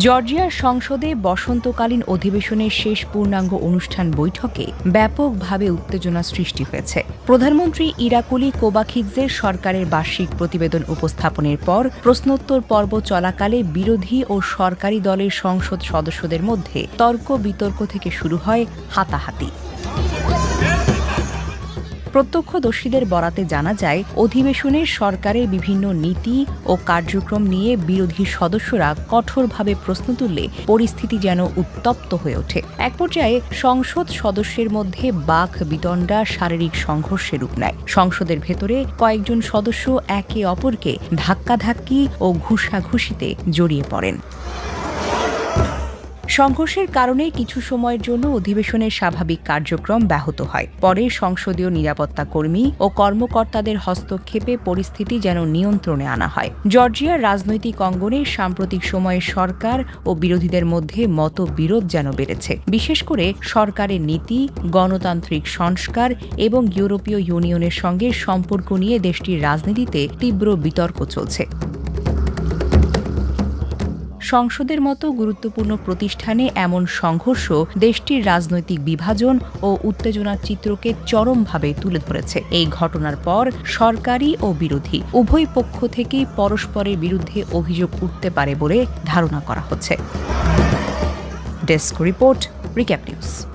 জর্জিয়ার সংসদে বসন্তকালীন অধিবেশনের শেষ পূর্ণাঙ্গ অনুষ্ঠান বৈঠকে ব্যাপকভাবে উত্তেজনা সৃষ্টি হয়েছে। প্রধানমন্ত্রী ইরাকুলি কোবাখিৎজের সরকারের বার্ষিক প্রতিবেদন উপস্থাপনের পর প্রশ্নোত্তর পর্ব চলাকালে বিরোধী ও সরকারি দলের সংসদ সদস্যদের মধ্যে তর্ক বিতর্ক থেকে শুরু হয় হাতাহাতি। প্রত্যক্ষদর্শীদের বরাতে জানা যায়, অধিবেশনের সরকারের বিভিন্ন নীতি ও কার্যক্রম নিয়ে বিরোধী সদস্যরা কঠোরভাবে প্রশ্ন তুললে পরিস্থিতি যেন উত্তপ্ত হয়ে ওঠে। এক পর্যায়ে সংসদ সদস্যের মধ্যে বাক বিতণ্ডা শারীরিক সংঘর্ষে রূপ নেয়। সংসদের ভেতরে কয়েকজন সদস্য একে অপরকে ধাক্কাধাক্কি ও ঘুষাঘুষিতে জড়িয়ে পড়েন। সংঘর্ষের কারণে কিছু সময়ের জন্য অধিবেশনের স্বাভাবিক কার্যক্রম ব্যাহত হয়। পরে সংসদীয় নিরাপত্তা কর্মী ও কর্মকর্তাদের হস্তক্ষেপে পরিস্থিতি যেন নিয়ন্ত্রণে আনা হয়। জর্জিয়ার রাজনৈতিক অঙ্গনে সাম্প্রতিক সময়ে সরকার ও বিরোধীদের মধ্যে মতবিরোধ যেন বেড়েছে। বিশেষ করে সরকারের নীতি, গণতান্ত্রিক সংস্কার এবং ইউরোপীয় ইউনিয়নের সঙ্গে সম্পর্ক নিয়ে দেশটির রাজনীতিতে তীব্র বিতর্ক চলছে। সংসদের মতো গুরুত্বপূর্ণ প্রতিষ্ঠানে এমন সংঘর্ষ দেশটির রাজনৈতিক বিভাজন ও উত্তেজনার চিত্রকে চরমভাবে তুলে ধরেছে। এই ঘটনার পর সরকারি ও বিরোধী উভয় পক্ষ থেকেই পরস্পরের বিরুদ্ধে অভিযোগ উঠতে পারে বলে ধারণা করা হচ্ছে। Desk report, recap news.